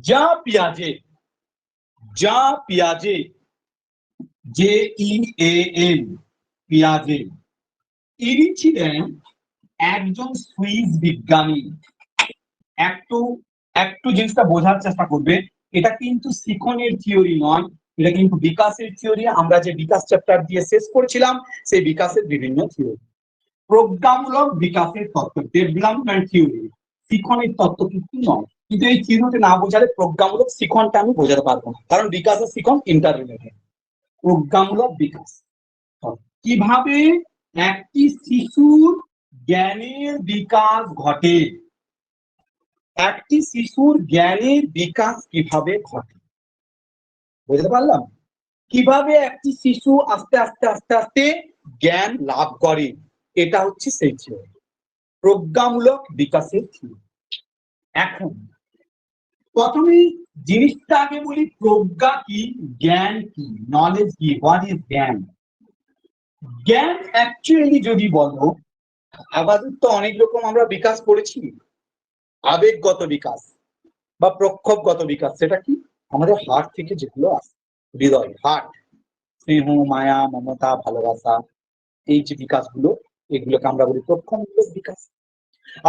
যা পিয়াজে, যা পিয়াজে, JEAN, পিয়াজে। ইনি ছিলেন একজন সুইস বিজ্ঞানী। একটু একটু জিনিসটা বোঝার চেষ্টা করবে, এটা কিন্তু শিখনের থিওরি নয়, এটা কিন্তু বিকাশের থিওরি। আমরা যে বিকাশ চ্যাপ্টার দিয়ে শেষ করেছিলাম, সেই বিকাশের বিভিন্ন থিওরি। প্রজ্ঞামূলক বিকাশের তত্ত্ব, ডেভেলপমেন্ট থিওরি, শিখনের তত্ত্ব কিন্তু নয়। কিন্তু এই থিওরিটা না বোঝালে প্রজ্ঞামূলক শিখনটা আমি বোঝাতে পারবো না, কারণ বিকাশ আর শিখন ইন্টার রিলেটেড। প্রজ্ঞামূলক বিকাশ কিভাবে একটি শিশুর জ্ঞানের বিকাশ ঘটে, একটি শিশুর জ্ঞানের বিকাশ কিভাবে ঘটে, বুঝতে পারলাম? কিভাবে একটি শিশু আস্তে আস্তে আস্তে আস্তে জ্ঞান লাভ করে, এটা হচ্ছে সেই থিওরি, প্রজ্ঞামূলক বিকাশের থিওরি। এখন প্রথমে জিনিসটা আগে বলি, প্রজ্ঞা কি, জ্ঞান কি, নলেজ কি, হোয়াট ইজ জ্ঞান। জ্ঞান অ্যাকচুয়ালি যদি বলো, আমাদের তো অনেক রকম আমরা বিকাশ করেছি। আবেগগত বিকাশ বা প্রক্ষোভগত বিকাশ, সেটা কি আমাদের হার্ট থেকে যেগুলো আসে, হৃদয়, হার্ট, স্নেহ, মায়া, মমতা, ভালোবাসা, এই যে বিকাশগুলো, এগুলোকে আমরা বলি প্রক্ষোভমূলক বিকাশ।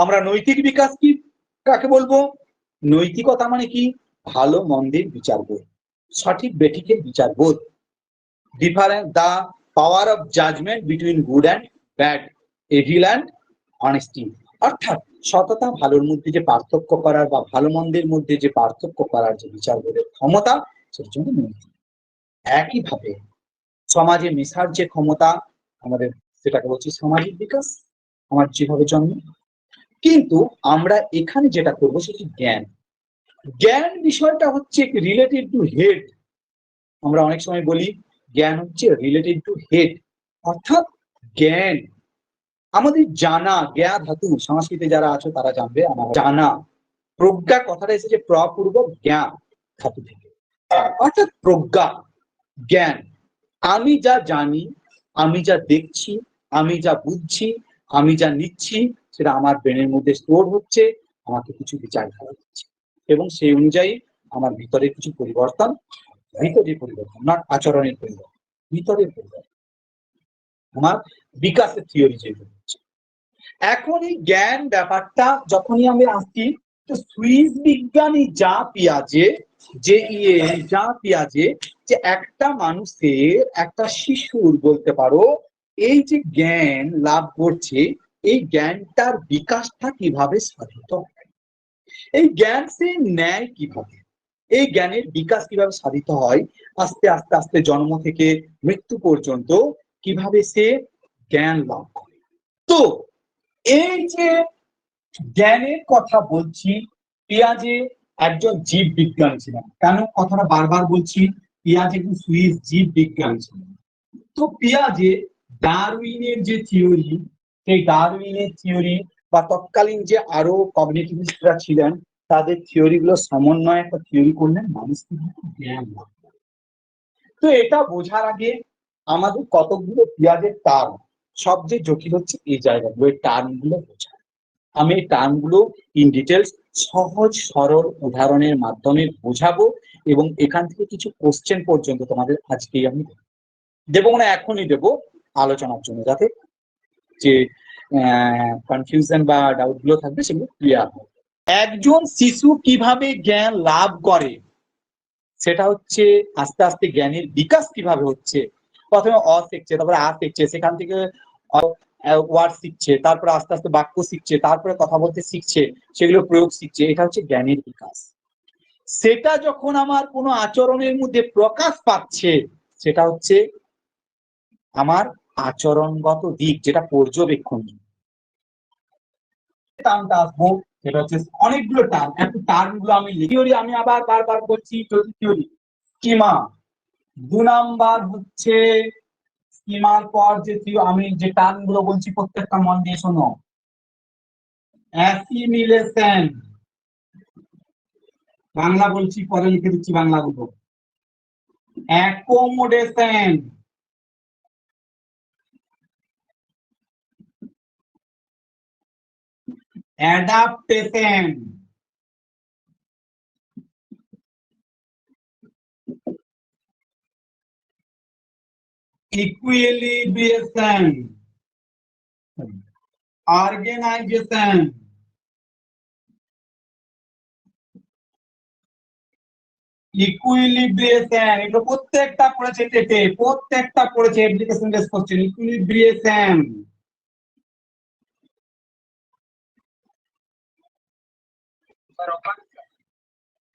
আমরা নৈতিক বিকাশ কি কাকে বলবো? নৈতিকতা মানে কি? ভালো মন্দের বিচারবোধ, সঠিক বেঠিকের বিচারবোধ, difference, the power of judgement between good and bad, evil and honesty. অর্থাৎ সততা ভালোর মধ্যে যে পার্থক্য করার বা ভালো মন্দের মধ্যে যে পার্থক্য করার যে বিচারবোধের ক্ষমতা, সেটার জন্য নৈতিক। একইভাবে সমাজে মেশার যে ক্ষমতা আমাদের, সেটাকে বলছি সামাজিক বিকাশ, আমার যেভাবে জন্ম। কিন্তু আমরা এখানে যেটা করবো সেটি জ্ঞান। জ্ঞান বিষয়টা হচ্ছে রিলেটেড টু হেড। আমরা অনেক সময় বলি জ্ঞান হচ্ছে রিলেটেড টু হেড, অর্থাৎ জ্ঞান আমাদের জানা, জ্ঞা ধাতু, সংস্কৃতে যারা আছো তারা জানবে, আমার জানা। প্রজ্ঞা কথাটা এসেছে প্রপূর্বক জ্ঞা ধাতু থেকে, অর্থাৎ প্রজ্ঞা, জ্ঞান। আমি যা জানি, আমি যা দেখছি, আমি যা বুঝছি, আমি যা নিচ্ছি, সেটা আমার ব্রেনের মধ্যে স্টোর হচ্ছে, আমাকে কিছু বিচার করা হচ্ছে, এবং সেই অনুযায়ী আমার ভিতরে কিছু পরিবর্তন, ভিতরের পরিবর্তন, নট আচরণের পরিবর্তন, ভিতরের পরিবর্তন, আমার বিকাশের থিওরি যেগুলো হচ্ছে। এখন এই জ্ঞান ব্যাপারটা যখনই আমি আসছি, তো সুইস বিজ্ঞানী যা পিয়াজে, যা পিয়াজে, যে একটা মানুষের, একটা শিশুর বলতে পারো, এই যে জ্ঞান লাভ করছে, এই জ্ঞানটার বিকাশটা কিভাবে সাধিত হয়, এই জ্ঞান সে নেয় কিভাবে, এই জ্ঞানের বিকাশ কিভাবে সাধিত হয়, আস্তে আস্তে আস্তে জন্ম থেকে মৃত্যু পর্যন্ত কিভাবে সে জ্ঞান লাভ করে। তো এই যে জ্ঞানের কথা বলছি, পিয়াজে একজন জীব বিজ্ঞানী ছিলেন। কেন কথাটা বারবার বলছি? পিয়াজে একজন সুইস জীব বিজ্ঞানী ছিলেন। তো পিয়াজে ডারউইনের যে থিওরি, সেই ডারউইনের থিওরি বা তৎকালীন যে আরো কগনিটিভিস্টরা ছিলেন, তাদের থিওরি গুলো সমন্বয়ে একটা থিওরি করলেন, মানুষ কিভাবে জ্ঞান লাভ করে। তো এটা বোঝার আগে আমাদের কতগুলো পিয়াজের টার্ম, সবচেয়ে জটিল হচ্ছে এই জায়গাগুলো, এই টার্ম গুলো বোঝা। আমি এই টার্মগুলো ইন ডিটেলস সহজ সরল উদাহরণের মাধ্যমে বোঝাবো, এবং এখান থেকে কিছু কোশ্চেন পর্যন্ত তোমাদের আজকেই আমি দেবো, মানে এখনই দেবো আলোচনার জন্য, যাতে যে কনফিউশন বা ডাউট গুলো থাকবে সেগুলো ক্লিয়ার হবে। একজন শিশু কিভাবে জ্ঞান লাভ করে, সেটা হচ্ছে আস্তে আস্তে জ্ঞানের বিকাশ কিভাবে হচ্ছে। প্রথমে অ শিখছে, তারপরে আ শিখছে, সেখান থেকে ওয়ার্ড শিখছে, তারপরে আস্তে আস্তে বাক্য শিখছে, তারপরে কথা বলতে শিখছে, সেগুলো প্রয়োগ শিখছে, এটা হচ্ছে জ্ঞানের বিকাশ। সেটা যখন আমার কোনো আচরণের মধ্যে প্রকাশ পাচ্ছে, সেটা হচ্ছে আমার আচরণগত দিক, যেটা পর্যবেক্ষণ। টার্মটা আসবো, সেটা হচ্ছে অনেকগুলো টার্ম, একটু টার্ম গুলো আমি থিওরি আমি আবার বারবার বলছি, থিওরি স্কিমা। 2 নাম্বার হচ্ছে স্কিমার পর যে আমি যে টার্ম গুলো বলছি প্রত্যেকটা মন দিয়ে শোনো। অ্যাসিমিলেশন, বাংলা বলছি, পরে লিখে দিচ্ছি বাংলাগুলো। অ্যাকোমোডেশন, অ্যাডাপ্টেশন, ইকুইলিব্রিয়েশন, অর্গানাইজেশন, ইকুইলিব্রিয়েশন, এগুলো প্রত্যেকটা পড়েছে টেটে, প্রত্যেকটা পড়েছে অ্যাপ্লিকেশন বেস কোশ্চেন। ইকুইলিব্রিয়েশন,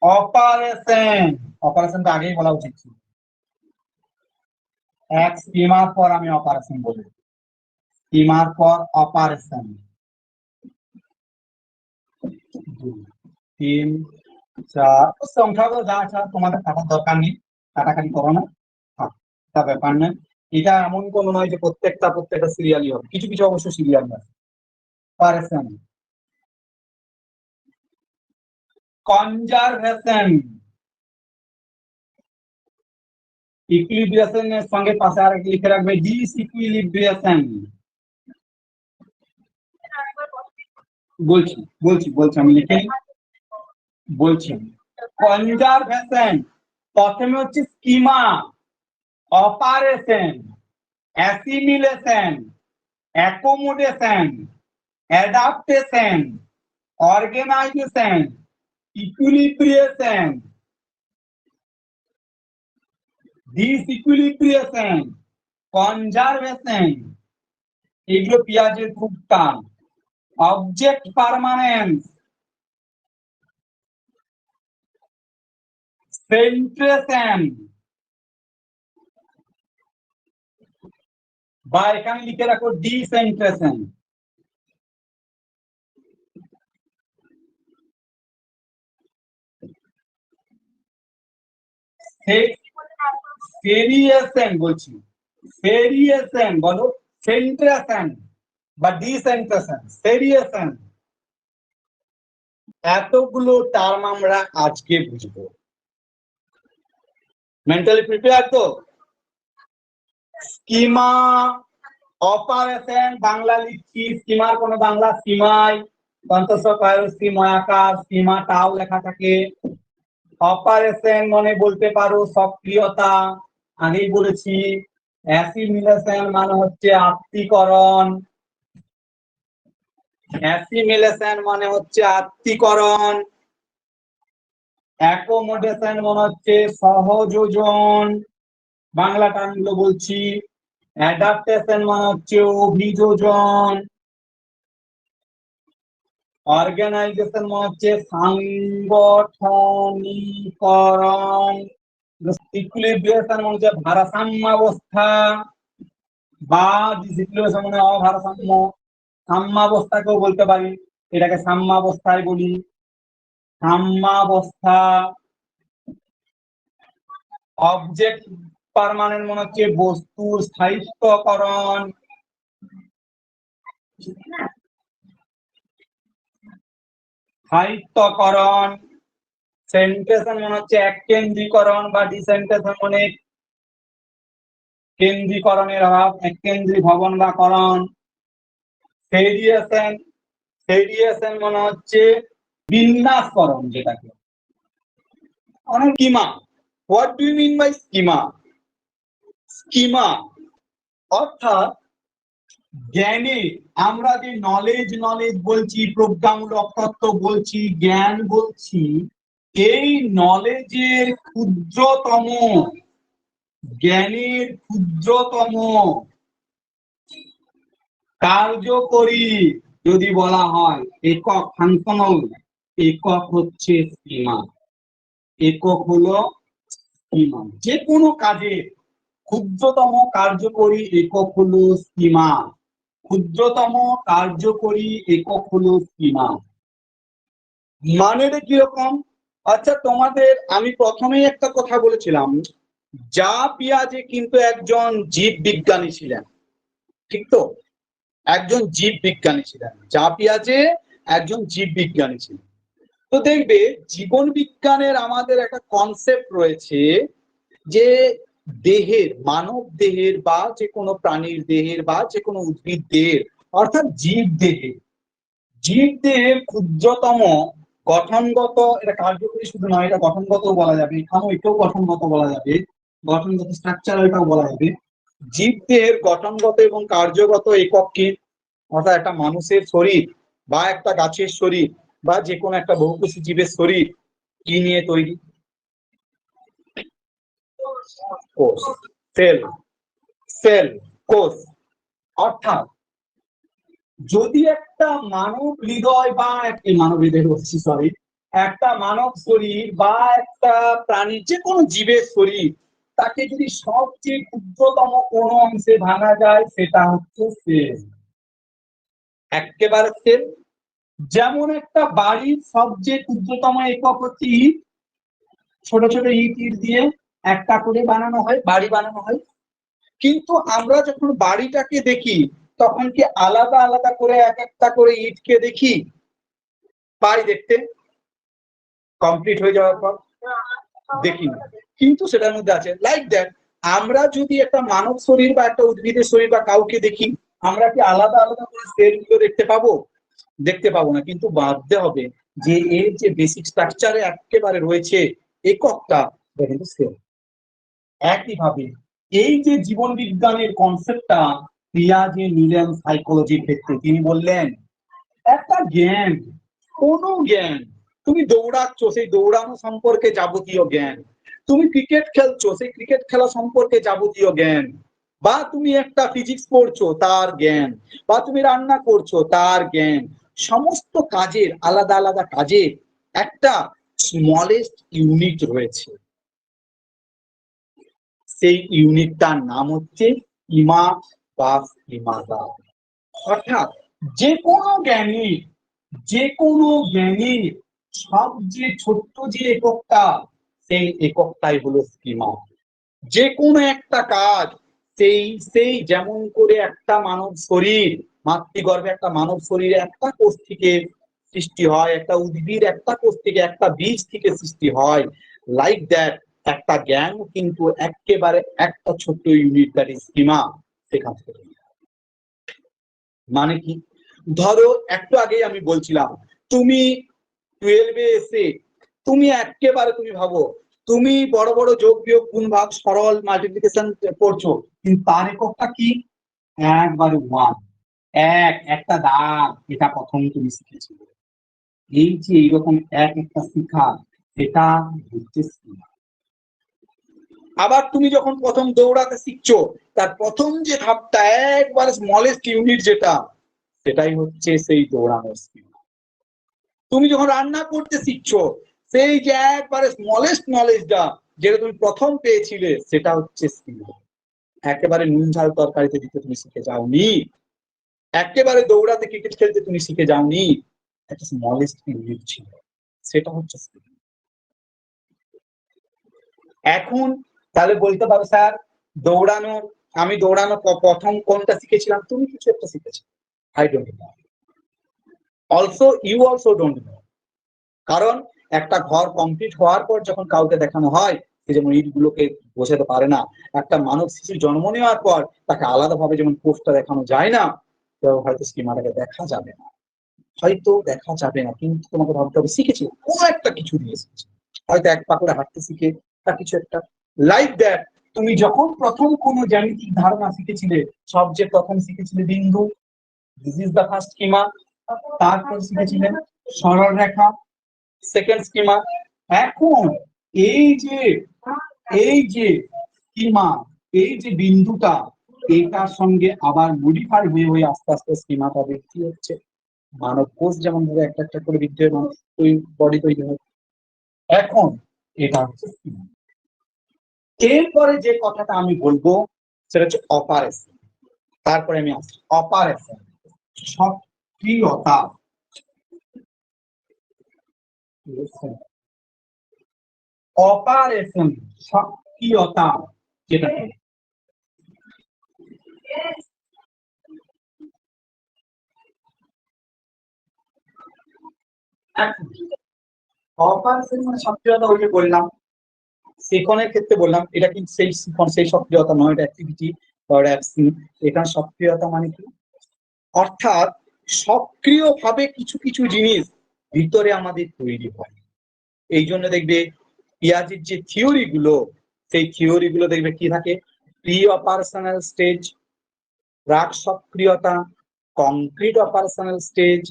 অপারেশন, অপারেশনটা আগেই বলা উচিত ছিল। এক স্কিমার পর আমি অপারেশন বলি, স্কিমার পর অপারেশন। 2 3 4, সংখ্যাগুলো যা আছে তোমাদের কাটার দরকার নেই, কাটাকাটি করো না, তা ব্যাপার না। এটা এমন কোনো নয় যে প্রত্যেকটা সিরিয়ালি হবে, কিছু কিছু অবশ্য সিরিয়াল আছে। অপারেশন, কনজারভেশন, ইকুইলিব্রিয়েশনের সঙ্গে পাশে আর লিখে রাখবে ডিসইকুইলিব্রিয়েশন। বলছি বলছি বলছি আমি লিখে বলছি। কনজারভেশন প্রথমে হচ্ছে schema, operation, assimilation, accommodation, adaptation, organisation, equilibration, disequilibration, conservation, এগুলো পিয়াজের খুব টান। অবজেক্ট পার্মানেন্স, সেন্ট্রেশন, বা এখানে লিখে রাখো ডিসেন্ট্রেশন। ভেরিয়েশন বলছি, ভেরিয়েশন বলো, সেন্ট্রেশন বা ডিসেন্ট্রেশন, ভেরিয়েশন। এতগুলো টার্ম আমরা আজকে বুঝবো। মেন্টালি প্রিপেয়ার তো? স্কিমা, অপারেশন বাংলা লিখছি, স্কিমার কোনো বাংলা স্কিমাই, ময়াকার, স্কিমা টাও লেখা থাকে। অপারেশন মানে বলতে পারো সক্রিয়তা, আগেই বলেছি। অ্যাসিমিলেশন মানে হচ্ছে আত্মীকরণ, অ্যাসিমিলেশন মানে হচ্ছে আত্মীকরণ। অ্যাকোমোডেশন মানে হচ্ছে সহযোজন, বাংলা টার্মগুলো বলছি। অ্যাডাপ্টেশন মানে হচ্ছে অভিযোজন। অর্গানাইজেশন মানে হচ্ছে সাংগঠনিকরণ। ইকুইলিব্রিয়েশন মানে হচ্ছে ভারসাম্যাবস্থা, বা ডিসইকুইলিব্রিয়েশন মানে অভারসাম্য। সাম্যাবস্থাকেও বলতে পারি, এটাকে সাম্যাবস্থায় বলি, সাম্যাবস্থা। অবজেক্ট পার্মানেন্ট মনে হচ্ছে বস্তুর স্থায়িত্বকরণ। স্থায়িত্বকরণ। সেন্ট্রেশন মনে হচ্ছে এককেন্দ্রীকরণ বা ডিসেন্ট্রেশন মানে কেন্দ্রীকরণের অভাব, এককেন্দ্রী ভবন বা করণ। ভেরিয়েশন, ভেরিয়েশন মনে হচ্ছে বিন্যাসকরণ, যেটাকে অনেক schema. What do you mean by schema? Schema অর্থাৎ জ্ঞানে আমরা যে নলেজ বলছি, প্রজ্ঞামূলক তত্ত্ব বলছি, জ্ঞান বলছি, এই নলেজের ক্ষুদ্রতম, জ্ঞানের ক্ষুদ্রতম কার্যকরী যদি বলা হয় একক, ফাংশনাল একক হচ্ছে স্কিমা। একক হলো স্কিমা। যে কোনো কাজের ক্ষুদ্রতম কার্যকরী একক হলো স্কিমা। ক্ষুদ্রতম কার্যকরী একক হলো স্কিমা। মানেটা কিরকম? আচ্ছা, তোমাদের আমি প্রথমেই একটা কথা বলেছিলাম, যা পিয়াজে কিন্তু একজন জীব বিজ্ঞানী ছিলেন, ঠিক তো? একজন জীব বিজ্ঞানী ছিলেন, যা পিয়াজে একজন জীব বিজ্ঞানী ছিলেন। তো দেখবে জীবন বিজ্ঞানের আমাদের একটা কনসেপ্ট রয়েছে যে দেহের, মানব দেহের বা যে কোনো প্রাণীর দেহের বা যে কোনো উদ্ভিদ দেহের, অর্থাৎ জীব দেহের ক্ষুদ্রতম গঠনগত, এটা কার্যকরী শুধু নয়, এটা গঠনগত বলা যাবে, এখানেও এটাও গঠনগত বলা যাবে, গঠনগত স্ট্রাকচারালটাও বলা যাবে। জীবদেহের গঠনগত এবং কার্যগত একক কি? অর্থাৎ একটা মানুষের শরীর বা একটা গাছের শরীর বা যে কোনো একটা বহুকোষী জীবের শরীর কি নিয়ে তৈরি? কোষ, সেল, সেল, কোষ। অর্থাৎ যদি একটা মানব হৃদয় বা মানব হৃদয় বলছি সরি, একটা মানব শরীর বা একটা প্রাণীর যে কোনো জীবের শরীর, তাকে যদি সবচেয়ে ক্ষুদ্রতম কোনো অংশে ভাঙা যায় সেটা হচ্ছে সেল। একেবারে সেল। যেমন একটা বাড়ির সবচেয়ে ক্ষুদ্রতম একক হচ্ছে ইট। ছোট ছোট ইট ইট দিয়ে একটা করে বানানো হয়, বাড়ি বানানো হয়। কিন্তু আমরা যখন বাড়িটাকে দেখি তখন কি আলাদা আলাদা করে এক একটা করে ইটকে দেখি? পাই দেখতে কমপ্লিট হয়ে যাওয়ার পর? দেখি না, কিন্তু সেটার মধ্যে আছে। লাইক দ্যাট আমরা যদি একটা মানব শরীর বা একটা উদ্ভিদের শরীর বা কাউকে দেখি, আমরা কি আলাদা আলাদা করে সেলগুলো দেখতে পাবো? দেখতে পাবো না, কিন্তু ভাবতে হবে যে এর যে বেসিক স্ট্রাকচারে একেবারে রয়েছে এককটা, এটা কিন্তু সেল। একইভাবে এই যে জীবন বিজ্ঞানের কনসেপ্টটা পিয়াজে নিলেন সাইকোলজির ক্ষেত্রে, তিনি বললেন একটা জ্ঞান, কোনো জ্ঞান, তুমি দৌড়াচ্ছ সেই দৌড়ানো সম্পর্কে যাবতীয় জ্ঞান, তুমি ক্রিকেট খেলছো সেই ক্রিকেট খেলা সম্পর্কে যাবতীয় জ্ঞান, বা তুমি একটা ফিজিক্স পড়ছো তার জ্ঞান, বা তুমি রান্না করছো তার জ্ঞান, সমস্ত কাজের আলাদা আলাদা কাজের একটা স্মলেস্ট ইউনিট রয়েছে। সেই ইউনিটটার নাম হচ্ছে ইমা বা ইমাদা। অর্থাৎ যে কোনো জ্ঞানী, যে কোনো জ্ঞানী সবচেয়ে ছোট্ট যে এককটা, সেই এককটাই হলো স্কিমা। যে কোনো একটা কাজ, সেই সেই যেমন করে একটা মানব শরীর, মাতৃগর্ভে একটা মানব শরীরে একটা কোষ থেকে সৃষ্টি হয়, একটা উদ্ভিদ একটা কোষ থেকে একটা বীজ থেকে সৃষ্টি হয়, লাইক দ্যাট একটা জ্ঞান কিন্তু একেবারে একটা ছোট্ট ইউনিট, দ্যাট ইজ স্কিমা, সেখান থেকে। মানে কি? ধরো একটু আগেই আমি বলছিলাম, তুমি 12-এ এসে তুমি একেবারে তুমি ভাবো তুমি বড় বড় যোগ বিয়োগ গুণ ভাগ সরল মাল্টিপ্লিকেশন করছো, কিন্তু তার এককটা কি? একবারে ওয়ান, একটা দাগ, এটা প্রথম তুমি শিখেছিলে। এই যে এইরকম এক একটা শিখা, এটা হচ্ছে স্কিমা। আবার তুমি যখন প্রথম দৌড়াতে শিখছো, তার প্রথম যে ধাপটা একবারে স্মলেস্ট ইউনিট যেটা, সেটাই হচ্ছে সেই দৌড়ানোর স্কিমা। তুমি যখন রান্না করতে শিখছো, সেই যে একবারে স্মলেস্ট নলেজটা যেটা তুমি প্রথম পেয়েছিলে, সেটা হচ্ছে স্কিমা। একেবারে নুন ঝাল তরকারিতে দিতে তুমি শিখে যাওনি, একেবারে দৌড়াতে ক্রিকেট খেলতে তুমি শিখে যাওনি, একটা স্মলেস্ট ইউনিট ছিল, সেটা হচ্ছে স্কিমা। এখন তাহলে বলতে পারো স্যার দৌড়ানো, আমি দৌড়ানো প্রথম কোনটা শিখেছিলাম? তুমি কিছু একটা শিখেছো, I don't know, also you also don't know. কারণ একটা ঘর কমপ্লিট হওয়ার পর যখন কাউকে দেখানো হয়, সে যেমন ইটগুলোকে বোঝাতে পারে না, একটা মানব শিশুর জন্ম নেওয়ার পর তাকে আলাদাভাবে যেমন কোষটা দেখানো যায় না, তো হয়তো স্কিমাটাকে দেখা যাবে না, হয়তো দেখা যাবে না, কিন্তু তোমাকে ভাবতে হবে শিখেছি কোনো একটা কিছু দিয়ে শিখেছি, হয়তো এক পা করে হাঁটতে শিখে বা কিছু একটা, লাইক দ্যাট। তুমি যখন প্রথম কোনো জ্যামিতিক ধারণা শিখেছিলে, সবচেয়ে প্রথম শিখেছিলে বিন্দু, this is the first schema. তারপর শিখেছিলেন সরল রেখা, সেকেন্ড স্কিমা। এখন এই যে এই যে স্কিমা, এই যে বিন্দুটা, এটার সঙ্গে আবার মডিফাই হয়ে হয়ে আস্তে আস্তে স্কিমাটা বৃদ্ধি হচ্ছে। মানব কোষ যেমন ভাবে একটা একটা করে বৃদ্ধি হয়ে মানুষ বডি তৈরি হয়, এখন এটা হচ্ছে স্কিমা। এরপরে যে কথাটা আমি বলবো সেটা হচ্ছে অপারেশন। তারপরে আমি আসছি অপারেশন, সক্রিয়তা। অপারেশন, সক্রিয়তা যেটা, অপারেশন মানে সক্রিয়তা, ওই যে বললাম শিখনের ক্ষেত্রে বললাম, এটা কিন্তু সেই শিখন সেই সক্রিয়তা নয়, এটা অ্যাক্টিভিটি বা অ্যাকশন। এখানে সক্রিয়তা মানে কি? অর্থাৎ সক্রিয়ভাবে কিছু কিছু জিনিস ভিতরে আমাদের তৈরি হয়। এই জন্য দেখবে পিয়াজের যে থিওরি গুলো, সেই থিওরি গুলো দেখবে কি থাকে, প্রি অপারেশনাল স্টেজ, প্রাক সক্রিয়তা, concrete operational stage,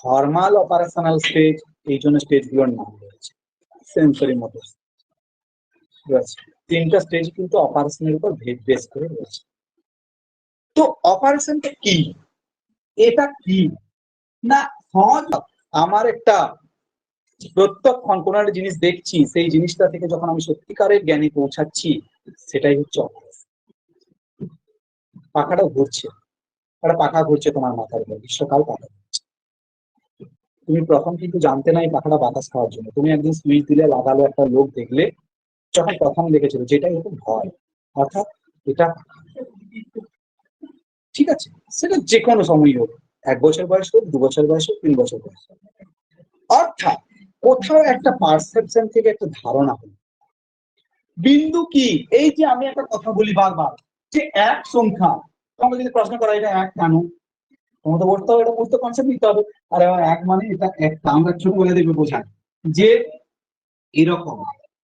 formal operational stage, এই জন্য স্টেজগুলোর নাম রয়েছে। সেন্সরি মোটর, তিনটা স্টেজ কিন্তু অপারেশনের উপর বেস করে রয়েছে। তো অপারেশনটা কি, এটা কি না সহজ। আমার একটা প্রত্যক্ষণ কোন একটা জিনিস দেখছি, সেই জিনিসটা থেকে যখন আমি সত্যিকারের জ্ঞানে পৌঁছাচ্ছি, সেটাই হচ্ছে অপারেশন। পাখাটা ঘুরছে, একটা পাখা ঘুরছে তোমার মাথার উপর, গ্রীষ্মকাল পাখা ঘুরছে। তুমি প্রথম কিন্তু জানতে না এই পাখাটা বাতাস খাওয়ার জন্য। তুমি একদিন সুইচ দিলে লাগালো, একটা লোক দেখলে, যখন প্রথম দেখেছিল, যেটাই হতো ভয়, অর্থাৎ এটা ঠিক আছে, সেটা যে কোনো সময় হোক, 1 বছর বয়স হোক, 2 বছর বয়স হোক, 3 বছর বয়স হোক, অর্থাৎ কোথাও একটা পারসেপশন থেকে একটা ধারণা হলো। বিন্দু কি, এই যে আমি একটা কথা বলি বারবার যে এক সংখ্যা, তোমাকে যদি প্রশ্ন করা এটা এক কেন, তোমাকে তো বলতে হবে, এটা বুঝতে কনসেপ্ট নিতে হবে। আর এবার এক মানে এটা একটা, আমরা ছোটবেলা দেখবে বোঝাই যে এরকম।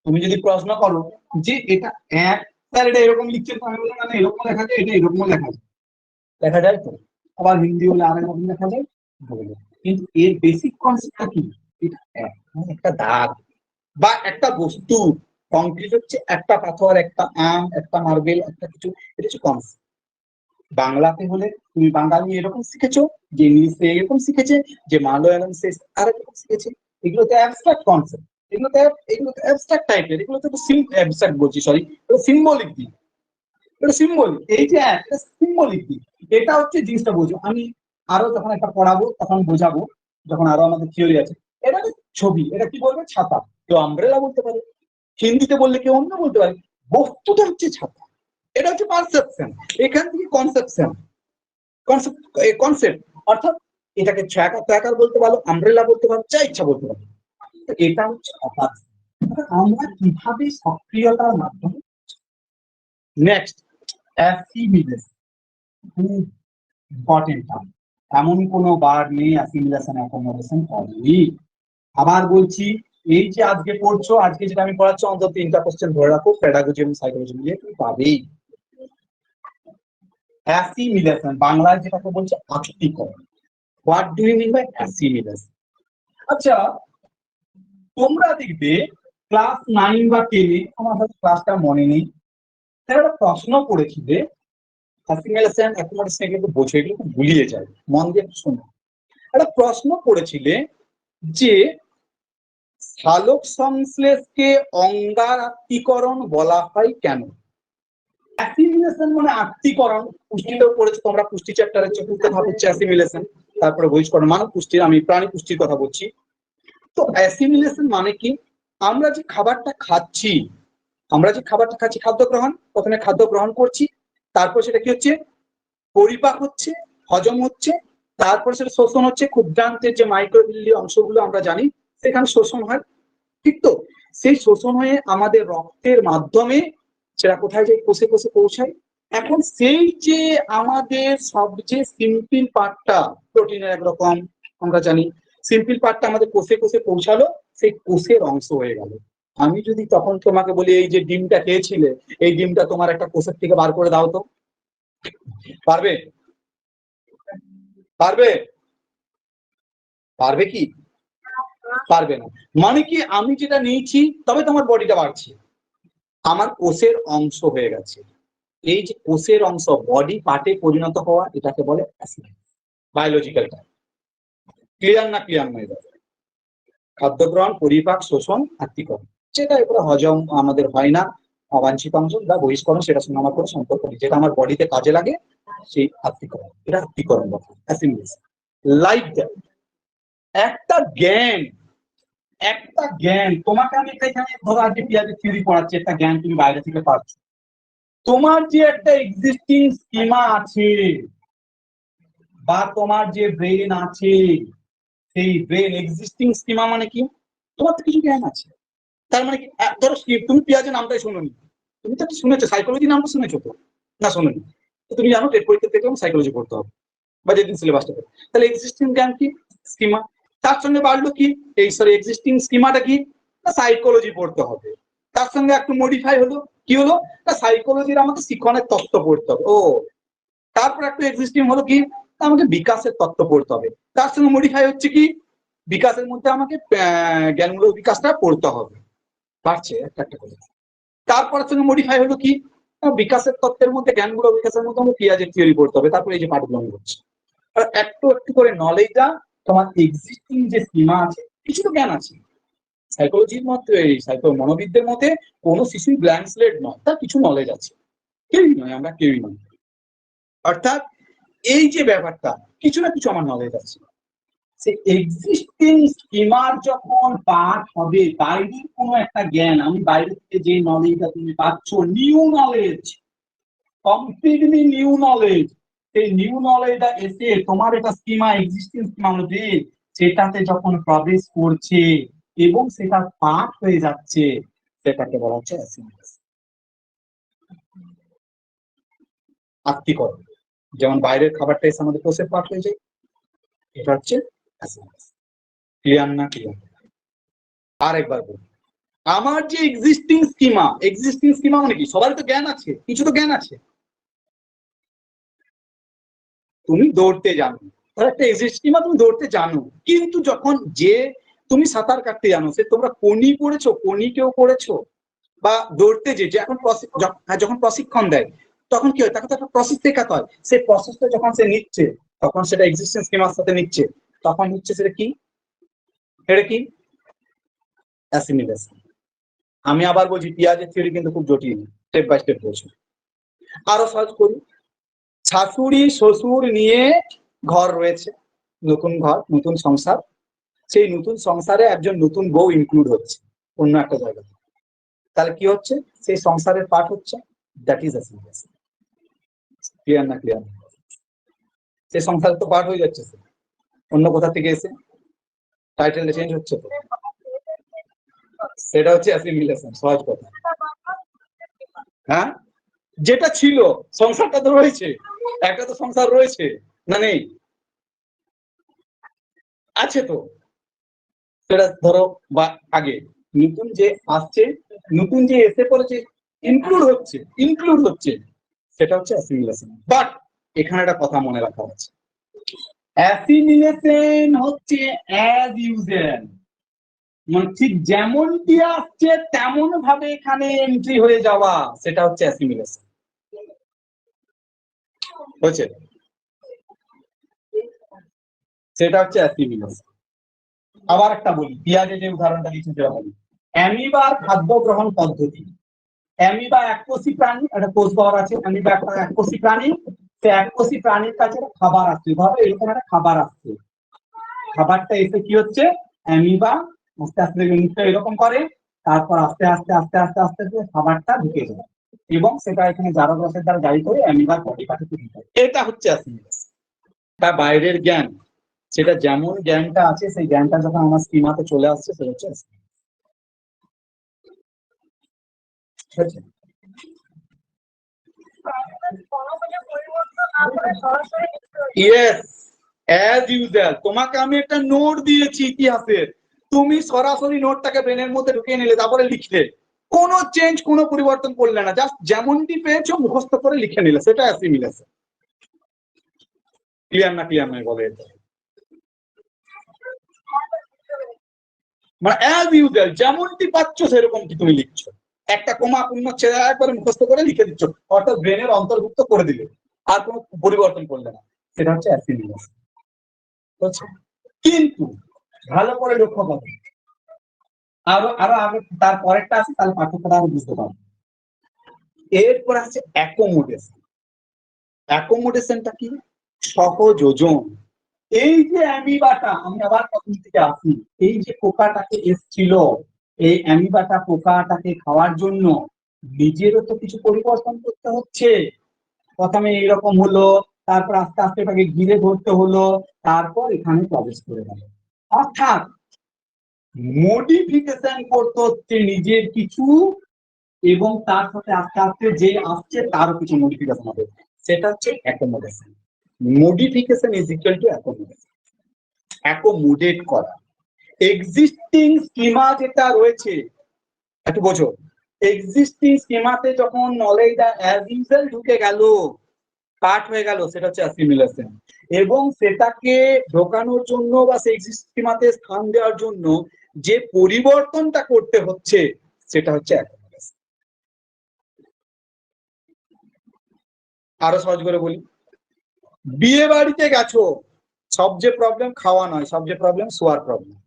তুমি যদি প্রশ্ন করো যে এটা এক, স্যার এটা এরকম লিখছে, তো আমি বললাম না এরকম লেখা যায়, এটা এরকম লেখা যায়, লেখা যায় তো। আবার হিন্দি হলে আরেক রকম লেখা যায়, কিন্তু এর বেসিক কনসেপ্টটা কি, এটা এক, মানে একটা দাগ বা একটা বস্তু। কংক্রিট হচ্ছে একটা পাথর, একটা আম, একটা মার্বেল, একটা কিছু, এটা হচ্ছে কনসেপ্ট। বাংলাতে হলে তুমি বাঙালি এরকম শিখেছো, যে ইংলিশে এরকম শিখেছে, যে মালয়ালম সে আরেকরকম শিখেছে। এগুলো তো অ্যাবস্ট্রাক্ট কনসেপ্ট, এগুলো তো অ্যাবস্ট্রাক্ট টাইপের, এগুলো তো অ্যাবস্ট্রাক্ট বলছি, সরি, এটা সিম্বলিক দিক, এটা সিম্বলিক। এই যে একটা সিম্বলিক দিক, এটা হচ্ছে জিনিসটা বোঝো। আমি আরো যখন একটা পড়াবো তখন বোঝাবো, যখন আরো আমাদের থিওরি আছে। এটা ছবি, এটা কি বলবে, ছাতা, কেউ আমব্রেলা বলতে পারে, হিন্দিতে বললে কেউ অন্য বলতে পারে, বস্তুটা হচ্ছে ছাতা। এটা হচ্ছে পারসেপশন, এখান থেকে কনসেপশন, কনসেপ্ট, অর্থাৎ এটাকে ট্র্যাকার বলতে পারো, আমব্রেলা বলতে পারো, যা ইচ্ছা বলতে পারো। এটা হচ্ছে অপারেশন। আমরা কিভাবে সক্রিয়তার মাধ্যমে। নেক্সট, অ্যাসিমিলেশন, খুব ইম্পর্টেন্ট টার্ম। এমন কোনো বার নেই অ্যাসিমিলেশন অ্যাকোমোডেশন করেনি। আবার বলছি, এই যে আজকে পড়ছো, আজকে যেটা আমি পড়াচ্ছি, অন্তত 3টা কোশ্চেন ধরে রাখো, পেডাগজি এবং সাইকোলজি মিলিয়ে তুমি পাবেই। অ্যাসিমিলেশন বাংলায় যেটাকে বলছে আত্তীকরণ। What do you mean by assimilation? আচ্ছা, তোমরা দেখবে ক্লাস 9 বা 10-এ, আমার হয়তো ক্লাসটা মনে নেই, তারা একটা প্রশ্ন করেছিলে অ্যাসিমিলেশন অ্যাকোমোডেশন, এগুলো বোঝো, এগুলো খুব ভুলিয়ে যায়, মন দিয়ে শোনো। একটা প্রশ্ন করেছিলে যে সালোক সংশ্লেষকে অঙ্গারাত্মীকরণ বলা হয় কেন? অ্যাসিমিলেশন মানে আত্মীকরণ, পুষ্টিতেও পড়েছো তোমরা, পুষ্টি চ্যাপ্টারের 4র্থ ধাপ হচ্ছে অ্যাসিমিলেশন, তারপরে বহিষ্করণ, মানব পুষ্টির, আমি প্রাণী পুষ্টির কথা বলছি। তো অ্যাসিমিলেশন মানে কি, আমরা যে খাবারটা খাচ্ছি, খাদ্য গ্রহণ, প্রথমে খাদ্য গ্রহণ করছি, তারপর সেটা কি হচ্ছে, পরিপাক হচ্ছে, হজম হচ্ছে, তারপর সেটা শোষণ হচ্ছে, ক্ষুদ্রান্তের যে মাইক্রোবিলি অংশগুলো আমরা জানি, সেখানে শোষণ হয়, ঠিক তো? সেই শোষণ হয়ে আমাদের রক্তের মাধ্যমে সেটা কোথায় যায়, কোষে কোষে পৌঁছায়। এখন সেই যে আমাদের সবচেয়ে সিম্পল পার্টটা, প্রোটিনের একরকম আমরা জানি, সিম্পল পার্টটা আমাদের কোষে কোষে পৌঁছালো, সেই কোষের অংশ হয়ে গেল। আমি যদি তখন তোমাকে বলি এই যে ডিমটা খেয়েছিলে, এই ডিমটা তোমার একটা কোষের থেকে বার করে দাও তো, পারবে? পারবে? পারবে কি? পারবে না। মানে কি, আমি যেটা নিয়েছি তবে তোমার বডিটা বাড়ছে, আমার কোষের অংশ হয়ে গেছে। এই যে কোষের অংশ, বডি পার্টে পরিণত হওয়া, এটাকে বলে বায়োলজিক্যাল টার্ম। ক্লিয়ার না ক্লিয়ার নয়? খাদ্য গ্রহণ, পরিপাক, শোষণ, আত্তীকরণ, যেটা এরপরে হজম আমাদের হয় না, অবাঞ্ছিত অংশ বা বহিষ্করণ, সেটার সঙ্গে আমার কোনো সম্পর্ক নেই, যেটা আমার বডিতে কাজে লাগে, সেই আত্তীকরণ, এটা আত্তীকরণ বলে, অ্যাসিমিলেশন। লাইক দ্যাট একটা জ্ঞান তোমাকে আমি এখানে ধরো আজকে পিয়াজের থিওরি পড়াচ্ছি, একটা জ্ঞান তুমি বাইরে থেকে পাচ্ছ। তোমার যে একটা এক্সিস্টিং স্কিমা আছে বা তোমার যে ব্রেন আছে, সেই ব্রেন এক্সিস্টিং স্কিমা মানে কি, তোমার তো কিছু জ্ঞান আছে। তার মানে কি, ধরো তুমি পেঁয়াজের নামটাই শোনোনি, তুমি তো শুনেছো, সাইকোলজি নামটা শুনেছো তো, না শোনোনি? তো তুমি জানো টেট পরীক্ষা থেকে সাইকোলজি পড়তে হবে, বা যেদিন সিলেবাসটা হবে। তাহলে এক্সিস্টিং জ্ঞান কি, স্কিমা। তার সঙ্গে বাড়লো কি, এই এক্সিস্টিং স্কিমাটা কি, না সাইকোলজি পড়তে হবে। তার সঙ্গে একটু মডিফাই হলো, কি হলো, সাইকোলজির আমাকে শিক্ষণের তত্ত্ব পড়তে হবে। ও তারপর একটা এক্সিস্টিং হলো কি, আমাকে বিকাশের তত্ত্ব পড়তে হবে। তার সঙ্গে মডিফাই হচ্ছে কি, বিকাশের মধ্যে আমাকে জ্ঞানমূলক বিকাশটা পড়তে হবে। পারছে একটা একটা করে। তারপরের সঙ্গে মডিফাই হলো কি, বিকাশের তত্ত্বের মধ্যে জ্ঞানমূলক বিকাশের মধ্যে আমাকে পিয়াজের থিওরি পড়তে হবে। তারপরে এই যে পাঠগুলো আমি করছি, আর একটু একটু করে নলেজটা তোমার এক্সিস্টিং যে সীমা আছে, কিছু তো জ্ঞান আছে সাইকোলজির মধ্যে, এই মনোবিদদের মধ্যে কোনো শিশুই ব্ল্যাঙ্ক স্লেট নয়, তার কিছু নলেজ আছে, কেউই নয়, আমরা কেউই নয়। অর্থাৎ এই যে ব্যাপারটা, কিছু না কিছু আমার নলেজ আছে। সে এক্সিস্টিং স্কিমার যখন পাঠ হবে, বাইরের কোনো একটা জ্ঞান, আমি বাইরে থেকে যে নলেজটা তুমি পাচ্ছ, new knowledge, completely new knowledge, সেই নিউ নলেজটা এসে তোমার এটা স্কিমা, এক্সিস্টিং স্কিমা মধ্যে সেটাতে যখন প্রবেশ করছে এবং সেটা পাঠ হয়ে যাচ্ছে, সেটাকে বলা হচ্ছে অ্যাসিমিলেশন। আত্মীকরণ, যেমন বাইরের খাবারটা এসে আমাদের কোষের পাঠ হয়ে যায়, এটা হচ্ছে অ্যাসিমিলেশন। ক্লিয়ার না? ক্লিয়ার। আর একবার বলি, আমার যে এক্সিস্টিং স্কিমা মানে কি, সবার তো জ্ঞান আছে, কিছু তো জ্ঞান আছে। তুমি দৌড়তে জানো, একটা এক্সিস্টিং স্কিমা, তুমি দৌড়তে জানো, কিন্তু যখন যে তুমি সাঁতার কাটতে জানো, সে তোমরা কোনি পড়েছো, কোনি কেউ পড়েছো, বা দৌড়তে যে এখন যখন প্রশিক্ষণ দেয়, তখন কি হয়, তাকে তো একটা প্রসেস শেখাতে হয়। সেই প্রসেসটা যখন সে নিচ্ছে, তখন সেটা এক্সিস্টিং স্কিমার সাথে নিচ্ছে, তখন হচ্ছে সেটা কি, এটা কি অ্যাসিমিলেশন। আমি আবার বলছি, পিয়াজের থিওরি কিন্তু খুব জটিল, স্টেপ বাই স্টেপ বলছি। আরো সহজ করি, শাশুড়ি শ্বশুর নিয়ে ঘর রয়েছে, নতুন ঘর, নতুন সংসার, সেই নতুন সংসারে একজন নতুন বউ ইনক্লুড হচ্ছে অন্য একটা জায়গায়, তাহলে কি হচ্ছে, সেই সংসারের পার্ট হচ্ছে, দ্যাট ইজ অ্যাসিমিলেশন। ক্লিয়ার না? ক্লিয়ার। সেই সংসারে তো পার্ট হয়ে যাচ্ছে, অন্য কোথা থেকে এসে টাইটেলটা চেঞ্জ হচ্ছে, তো সেটা হচ্ছে অ্যাসিমিলেশন। সহজ কথা। হ্যাঁ, যেটা ছিল, সংসারটা তো রয়েছে, একটা তো সংসার রয়েছে না, নেই? আছে তো, সেটা ধরো, বা আগে নতুন যে আসছে, নতুন যে এসে পড়েছে, ইনক্লুড হচ্ছে, সেটা হচ্ছে অ্যাসিমিলেশন। বাট এখানে একটা কথা মনে রাখা হচ্ছে, অ্যাসিমিলেশন হচ্ছে অ্যাজ ইউজুয়াল, মানে ঠিক যেমনটি আসছে তেমন ভাবে এখানে এন্ট্রি হয়ে যাওয়া, সেটা হচ্ছে অ্যাসিমিলেশন। হচ্ছে, সেটা হচ্ছে অ্যাসিমিলেশন। আবার একটা বলি, পিয়াজে যে উদাহরণটা দিচ্ছি সেটা বলি, অ্যামিবার খাদ্য গ্রহণ পদ্ধতি। অ্যামিবা এককোষী প্রাণী, একটা কোষ ঘর আছে, অ্যামিবা একটা এককোষী প্রাণী, সে এককোষী প্রাণীর কাছে খাবার আসছে, ধরো এরকম একটা খাবার আসছে, খাবারটা এসে কি হচ্ছে, অ্যামিবা আস্তে আস্তে মুখটা এরকম করে, তারপর আস্তে আস্তে আস্তে আস্তে আস্তে খাবারটা ঢুকে যায় এবং সেটা এখানে জারকরসের দ্বারা জারি করে অ্যামিবার বডি পার্টে ঢুকে। এটা হচ্ছে অ্যাসিমিলেশন। তার বাইরের জ্ঞান, সেটা যেমন জ্ঞানটা আছে, সেই জ্ঞানটা যখন আমার স্কিমাতে চলে আসছে, সেটা হচ্ছে ইয়েস, অ্যাজ ইউজুয়াল। তোমাকে আমি একটা নোট দিয়েছি ইতিহাসের, তুমি সরাসরি নোটটাকে ব্রেনের মধ্যে ঢুকিয়ে নিলে, তারপরে লিখলে, কোনো চেঞ্জ, কোনো পরিবর্তন করলে না, জাস্ট যেমনটি পেয়েছো মুখস্থ করে লিখে নিলে, সেটা অ্যাসিমিলেশন। ক্লিয়ার না? ক্লিয়ার নয় বলে, মানে অ্যাজ ইউজুয়াল, যেমনটি পাচ্ছ সেরকম কি তুমি লিখছো, একটা কমা পূর্ণ ছেড়ে একবারে মুখস্থ করে লিখে দিচ্ছ, অর্থাৎ ব্রেনের অন্তর্ভুক্ত করে দিলে, আর কোনো পরিবর্তন করলে না, সেটা হচ্ছে অ্যাসিমিলেশন। কিন্তু ভালো করে লক্ষ্য করো, আরো আরো আগে তার পরেরটা আছে, তাহলে পার্থক্যটা আরো বুঝতে পারবো। এরপর আছে অ্যাকোমোডেশন। অ্যাকোমোডেশনটা কি, সহযোজন। এই যে অ্যামিবাটা, আমি আবার প্রথম থেকে আসি, এই যে পোকাটাকে এসছিল, এই অ্যামিবাটা পোকাটাকে খাওয়ার জন্য নিজেরও তো কিছু পরিবর্তন করতে হচ্ছে। প্রথমে এইরকম হলো, তারপর আস্তে আস্তে এটাকে ঘিরে ধরতে হলো, তারপর এখানে প্রবেশ করে গেল। অর্থাৎ মডিফিকেশন করতে হচ্ছে নিজের কিছু, এবং তার সাথে আস্তে আস্তে যে আসছে তারও কিছু মডিফিকেশন হবে, সেটা হচ্ছে accommodation. Modification is equal to accommodation. Accommodate করা, এক্সিস্টিং স্কিমা যেটা রয়েছে, একটু বোঝো, এক্সিস্টিং স্কিমাতে যখন নলেজটা অ্যাজ ইউজুয়াল ঢুকে গেল, পার্ট হয়ে গেল, সেটা হচ্ছে অ্যাসিমিলেশন। এবং সেটাকে ঢোকানোর জন্য বা সেই এক্সিস্টিং স্কিমাতে স্থান দেওয়ার জন্য যে পরিবর্তনটা করতে হচ্ছে সেটা হচ্ছে অ্যাকোমোডেশন। আরো সহজ করে বলি, বিয়ে বাড়িতে গেছো, সবচেয়ে প্রবলেম খাওয়া নয়, সবচেয়ে প্রবলেম শোয়ার প্রবলেম।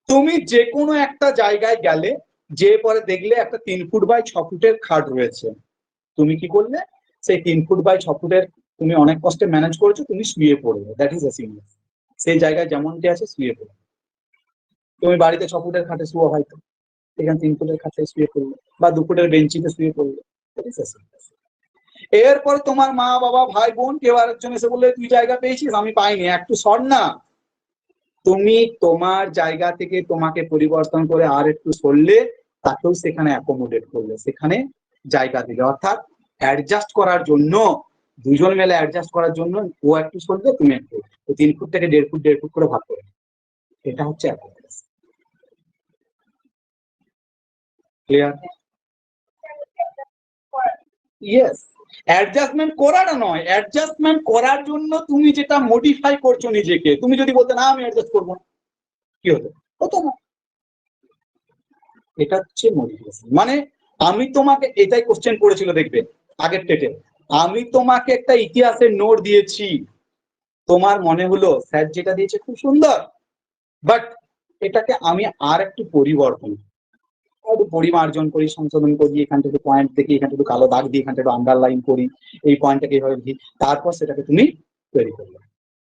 তুমি যে কোনো একটা জায়গায় গেলে, যে পরে দেখলে একটা 3 ফুট বাই 6 ফুটের খাট রয়েছে, তুমি কি করলে সেই 3 ফুট বাই 6 ফুটের তুমি অনেক কষ্টে ম্যানেজ করেছো, তুমি শুয়ে পড়বে, দ্যাট ইজ অ্যাসিমিলেশন। সেই জায়গায় যেমনটি আছে শুয়ে পড়বে। তুমি বাড়িতে 6 ফুটের খাটে শুয়ে হয়তো, এখানে 3 ফুটের খাটে শুয়ে পড়লে বা 2 ফুটের বেঞ্চিতে শুয়ে পড়লে, দ্যাট ইজ অ্যাসিমিলেশন। এরপর তোমার মা বাবা ভাই বোন কেউ আরেকজন এসে বললে তুই জায়গা পেয়েছিস, আমি পাইনি, একটু সর না। তুমি তোমার জায়গা থেকে তোমাকে পরিবর্তন করে আর একটু সরলে, তাকেও সেখানে অ্যাকোমোডেট করলে, সেখানে জায়গা দিলে, অর্থাৎ অ্যাডজাস্ট করার জন্য, দুজন মিলে অ্যাডজাস্ট করার জন্য ও একটু সরবে, তুমি একটু, 3 ফুট থেকে 1.5 ফুট 1.5 ফুট করে ভাগ করে, এটা হচ্ছে অ্যাকোমোডেশন। ক্লিয়ার? ইয়েস, অ্যাডজাস্টমেন্ট করাটা নয়, অ্যাডজাস্টমেন্ট করার জন্য তুমি যেটা মডিফাই করছো নিজেকে। তুমি যদি বলতে না আমি অ্যাডজাস্ট করবো না, কি হতো? হতো না। এটা হচ্ছে মডিফিকেশন। মানে আমি তোমাকে, এটাই কোশ্চেন করেছিল দেখবে আগের টেটে, আমি তোমাকে একটা ইতিহাসের নোট দিয়েছি, তোমার মনে হলো স্যার যেটা দিয়েছে খুব সুন্দর, বাট এটাকে আমি আর একটু পরিবর্তন, একটু পরিমার্জন করি, সংশোধন করি, এখানটা একটু পয়েন্ট দেখি, এখানটা একটু কালো দাগ দিই, এখানটা একটু আন্ডারলাইন করি, এই পয়েন্টটাকে এইভাবে দিই, তারপর সেটাকে তুমি তৈরি করবে।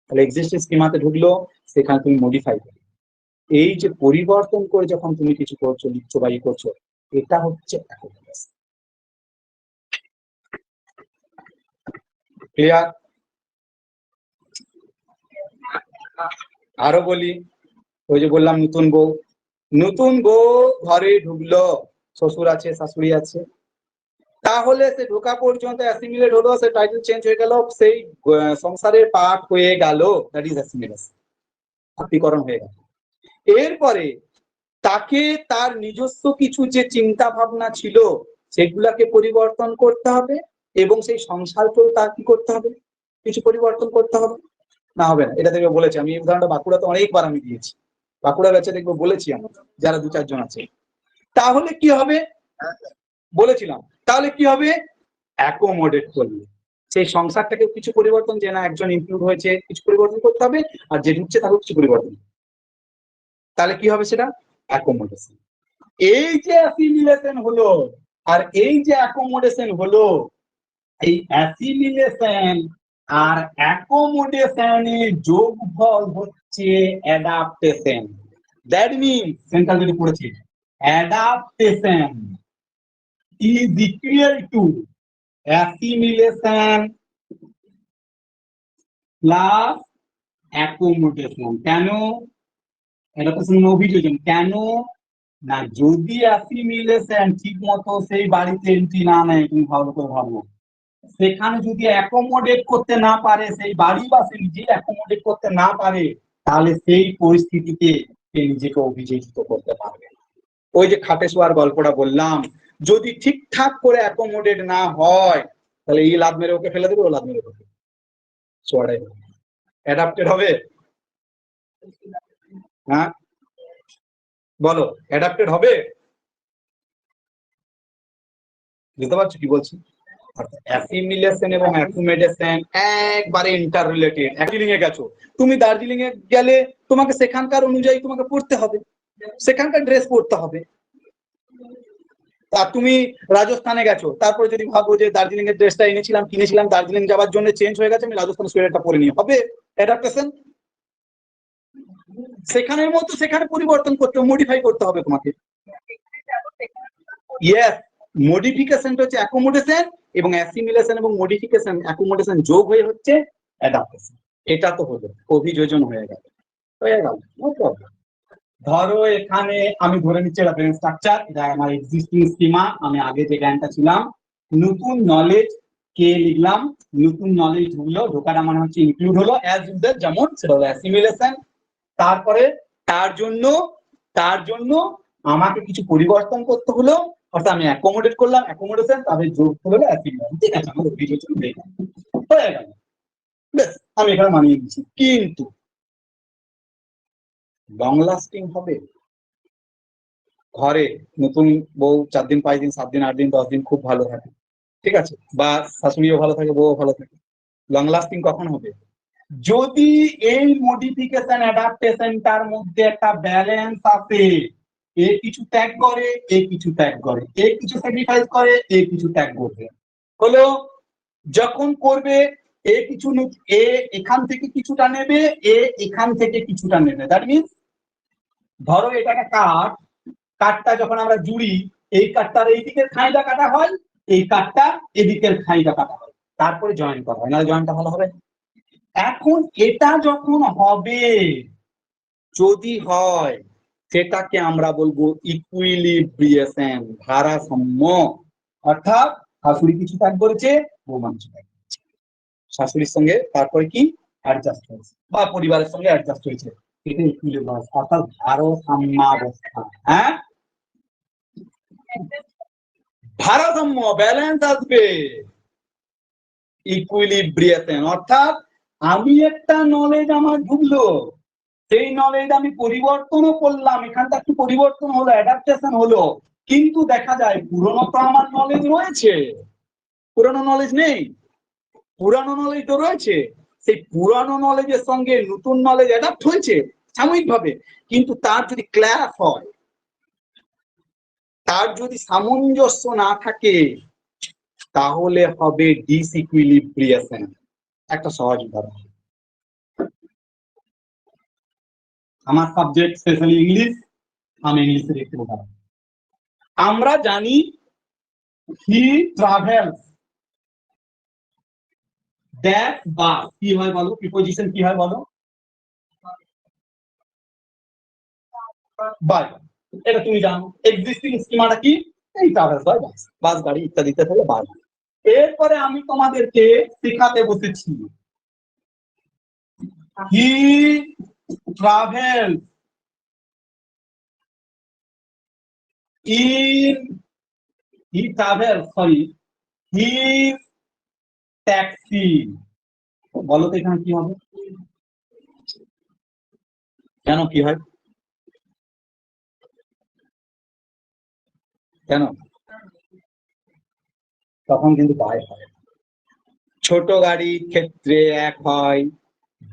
তাহলে এক্সিস্টিং স্কিমাতে ঢুকলো, সেখানে তুমি মডিফাই করবে। এই যে পরিবর্তন করে যখন তুমি কিছু করছো, লিখছো বা ই করছো, এটা হচ্ছে অ্যাকোমোডেশন। ক্লিয়ার? আরো বলি, ওই যে বললাম নতুন বউ ঘরে ঢুকলো, শ্বশুর আছে শাশুড়ি আছে, তাহলে সে ঢোকা পর্যন্ত অ্যাসিমিলেট হলো, সে টাইটেল চেঞ্জ হয়ে গেল, সেই সংসারের পার্ট হয়ে গেল, দ্যাট ইজ অ্যাসিমিলেশন, আত্মীকরণ হয়ে গেল। এরপরে তাকে তার নিজস্ব কিছু যে চিন্তা ভাবনা ছিল সেগুলাকে পরিবর্তন করতে হবে, এবং সেই সংসারকেও তার কি করতে হবে, কিছু পরিবর্তন করতে হবে। না হবে না, এটা দেখবে বলেছি আমি, এই উদাহরণটা বাঁকুড়াতে অনেকবার আমি দিয়েছি, বাঁকুড়া ব্যাচে দেখবো বলেছি আমি, যারা 2-4 জন আছে। তাহলে কি হবে বলেছিলাম, তাহলে কি হবে, অ্যাকোমোডেট করলে সেই সংসারটাকে কিছু পরিবর্তন, যে না একজন ইনক্লুড হয়েছে কিছু পরিবর্তন করতে হবে, আর যে ঢুকছে তাকেও কিছু পরিবর্তন, তাহলে কি হবে সেটা অ্যাকোমোডেশন। এই যে অ্যাসিমিলেশন হলো আর এই যে অ্যাকোমোডেশন হলো, এই অ্যাসিমিলেশন আর অ্যাকোমোডেশনের যোগফল হচ্ছে অ্যাডাপ্টেশন। দ্যাট মিনস সেন্ট্রাল যদি পড়েছি, adaptation is equal to assimilation plus accommodation. কেন? অ্যাডাপ্টেশন অভিযোজন কেন না, যদি অ্যাসিমিলেশন ঠিক মতো সেই বাড়িতে এন্ট্রি না নেয়, তুমি ভালো করে ভাবো, সেখানে যদি অ্যাকোমোডেট করতে না পারে, সেই বাড়ি বা সে নিজে অ্যাকোমোডেট করতে না পারে, তাহলে সেই পরিস্থিতিতে সে নিজেকে অভিযোজিত করতে পারবে। ওই যে খাটে শোয়ার গল্পটা বললাম, যদি ঠিকঠাক করে অ্যাকোমোডেট না হয়, তাহলে এই লাদ মেরে ওকে ফেলে দেবে, ও লাদ মেরে ওকে শোয়াটাই অ্যাডাপ্টেড হবে। হ্যাঁ বলো, অ্যাডাপ্টেড হবে? বুঝতে পারছো কি বলছি? অ্যাসিমিলেশন এবং অ্যাকোমোডেশন একবারে ইন্টার রিলেটেড। দার্জিলিং এ গেছো, তুমি দার্জিলিং এ গেলে তোমাকে সেখানকার অনুযায়ী তোমাকে পড়তে হবে, সেখানকার ড্রেস পরতে হবে। আর তুমি রাজস্থানে গেছো, তারপরে যদি ভাবো যে দার্জিলিং এর ড্রেসটা কিনেছিলাম দার্জিলিং যাওয়ার জন্য চেঞ্জ হয়ে গেছে, আমি রাজস্থান সোয়েটারটা পরে নিয়ে হবে অ্যাডাপ্টেশন। সেখানের মতো সেখানে পরিবর্তন করতে, মডিফাই করতে হবে তোমাকে। ইয়েস, মডিফিকেশনটা হচ্ছে অ্যাকোমোডেশন, এবং অ্যাসিমিলেশন এবং মডিফিকেশন অ্যাকোমোডেশন যোগ হয়ে হচ্ছে অ্যাডাপ্টেশন। এটা তো হলো অভিযোজন হয়ে গেল, নো প্রবলেম। ধরো এখানে আমি ধরে নিচ্ছি এটা ব্রেন স্ট্রাকচার, এটা আমার এক্সিস্টিং স্কিমা, আমি আগে যে জ্ঞানটা ছিলাম, নতুন নলেজ কে লিখলাম, নতুন নলেজ ঢুকলো, ঢোকাটা মানে হচ্ছে ইনক্লুড হলো অ্যাজ ইউজুয়াল, যেমন সেটা হলো অ্যাসিমিলেশন। তারপরে তার জন্য আমাকে কিছু পরিবর্তন করতে হলো, অর্থাৎ আমি অ্যাকোমোডেট করলাম, অ্যাকোমোডেশন, তাহলে যোগ হলো অ্যাসিমিলেশন। ঠিক আছে, আমাদের ভিডিও চলে হয়ে গেল, বেশ আমি এখানে মানিয়ে দিচ্ছি। কিন্তু লং লাস্টিং হবে? ঘরে নতুন বউ 4 দিন 5 দিন 7 দিন 8 দিন 10 দিন খুব ভালো থাকে, ঠিক আছে, বা শাশুড়িও ভালো থাকে, বউও ভালো থাকে, লং লাস্টিং কখন হবে? যদি এই মডিফিকেশন অ্যাডাপ্টেশনটার মধ্যে একটা ব্যালেন্স আছে, এ কিছু ত্যাগ করে, এ কিছু ত্যাগ করে, এ কিছু স্যাক্রিফাইস করে, এ কিছু ত্যাগ করবে। হলো যখন করবে, এ কিছু এ এখান থেকে কিছুটা নেবে, এ এখান থেকে কিছুটা নেবে। দ্যাট মিন্স ধরো এটাকে কাঠ, কাঠটা যখন আমরা জুড়ি, এই কাঠটার এই দিকের খাঁইটা কাটা হয়, এই কাঠটা এদিকের খাঁইটা কাটা হয়, তারপরে জয়েন করা হয়, নাহলে জয়েনটা ভালো হবে। এখন এটা যখন হবে, যদি হয়, সেটাকে আমরা বলবো ইকুইলিব্রিয়েশন, ভারসাম্য। অর্থাৎ শাশুড়ি কিছু ত্যাগ করেছে, বৌমা কিছু ত্যাগ করেছে, শাশুড়ির সঙ্গে তারপরে কি অ্যাডজাস্ট হয়েছে, বা পরিবারের সঙ্গে অ্যাডজাস্ট হয়েছে, এটা ইকুইলিব্রিয়াম, অর্থাৎ ভারসাম্যাবস্থা। হ্যাঁ, ভারসাম্য, ব্যালেন্স আসবে, ইকুইলিব্রিয়েশন। অর্থাৎ আমি একটা নলেজ আমার ঢুকলো, সেই নলেজ আমি পরিবর্তনও করলাম, এখানটা একটু পরিবর্তন হলো, অ্যাডাপ্টেশন হলো, কিন্তু দেখা যায় পুরনো তো আমার নলেজ রয়েছে, পুরনো নলেজ নেই, পুরানো নলেজ তো রয়েছে, সেই পুরানো নলেজের সঙ্গে নতুন নলেজ অ্যাডাপ্ট হয়েছে সাময়িকভাবে, কিন্তু তার যদি ক্ল্যাশ হয়, তার যদি সামঞ্জস্য না থাকে, তাহলে হবে ডিসইকুইলিব্রিয়েশন। একটা সহজ উদাহরণ, আমার সাবজেক্ট স্পেশালি ইংলিশ, আমি ইংলিশের একটি উদাহরণ। আমরা জানি হি ট্রাভেলস, দ্যাট বাস কি হয় বলো, প্রিপজিশন কি হয় বলো? বাই, এটা তুমি জানো। এক্সিস্টিং স্কিমাটা কি? এই ট্রাভেলস বাই বাস, বাস গাড়ি ইত্যাদিতে হলে বাস। এরপরে আমি তোমাদেরকে শেখাতে বসেছি হি travels in he travels, sorry, he taxi। বলো তো এখানে কি হবে, কেন কি হয়, কেন? তখন কিন্তু বাই হয়। ছোট গাড়ির ক্ষেত্রে এক হয়,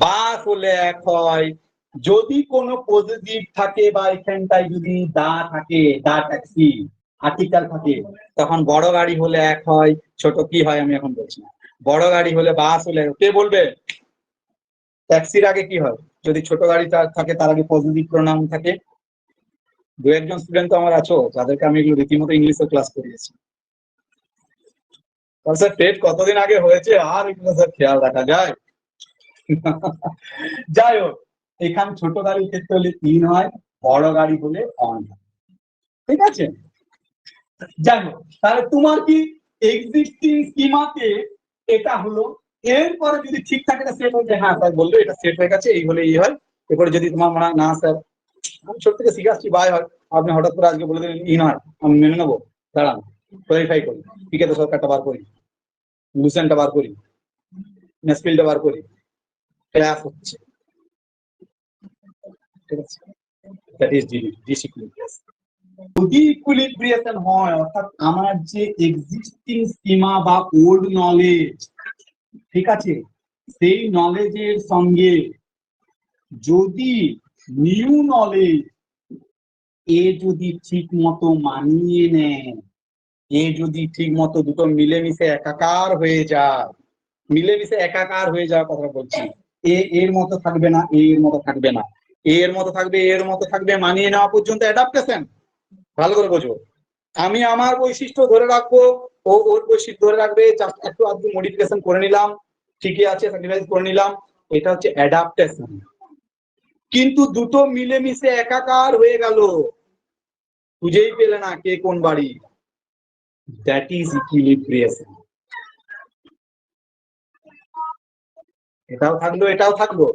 বাস হলে এক হয়, যদি কোনো পজিটিভ থাকে বা এখানটায় যদি দা থাকে, দা ট্যাক্সি আর্টিকেল থাকে, তখন বড় গাড়ি হলে এক হয়, ছোট কি হয় আমি এখন বলছি না। বড় গাড়ি হলে, বাস হলে, কে বলবে? ট্যাক্সির আগে কি হয় যদি ছোট গাড়ি থাকে, তার আগে পজিটিভ প্রোনাউন থাকে। দু একজন স্টুডেন্ট তো আমার আছো যাদেরকে আমি এগুলো রীতিমতো ইংলিশে ক্লাস করিয়েছি। স্যার টেট কতদিন আগে হয়েছে, আর এগুলো স্যার খেয়াল রাখা যায়? যাই হোক, এখানে ছোট গাড়ির ক্ষেত্রে হলে ইন হয়, বড় গাড়ি হলে অন হয়, ঠিক আছে। যাই হোক, তাহলে তোমার কি এক্সিস্টিং স্কিমাতে এটা হলো, এরপরে যদি ঠিক থাকে এটা সেট হয়ে যায়, হ্যাঁ স্যার বললো এটা সেট হয়ে গেছে, এই হলে এই হয়। এরপরে যদি তোমার মনে হয় না স্যার আমি ছোট থেকে শিখে আসছি বাই হয়, আপনি হঠাৎ করে আজকে বলে দিলেন ইন হয়, আমি মেনে নেবো, দাঁড়ান ক্লারিফাই করি, পিকেতে সরকারটা বার করি, লুসেনটা বার করি, নেসপিলটা বার করি, ক্লাস হচ্ছে, ঠিক আছে, দ্যাট ইজ ডিসইকুইলিব্রিয়াম। যদি ইকুইলিব্রিয়েশন হয়, অর্থাৎ আমার যে এক্সিস্টিং স্কিমা বা ওল্ড নলেজ, ঠিক আছে, সেই নলেজের সঙ্গে যদি নিউ নলেজ এ যদি ঠিক মতো মানিয়ে নেয়, এ যদি ঠিক মতো দুটো মিলেমিশে একাকার হয়ে যায়, মিলেমিশে একাকার হয়ে যাওয়ার কথা বলছি, এ এর মতো থাকবে না, এর মতো থাকবে না, এর মতো থাকবে, এর মতো থাকবে, মানিয়ে নেওয়া পর্যন্ত অ্যাডাপ্টেশন। ভালো করে বোঝো, আমি আমার বৈশিষ্ট্য ধরে রাখবো, ও ওর বৈশিষ্ট্য ধরে রাখবে, জাস্ট একটু আধটু মডিফিকেশন করে নিলাম, ঠিকই আছে, স্যাক্রিফাইস করে নিলাম, এটা হচ্ছে অ্যাডাপ্টেশন। কিন্তু দুটো মিলেমিশে একাকার হয়ে গেল, খুঁজেই পেলে না কে কোন বাড়ি, দ্যাট ইজ ইকুইলিব্রিয়েশন। এটাও থাকলো, এটাও থাকলো,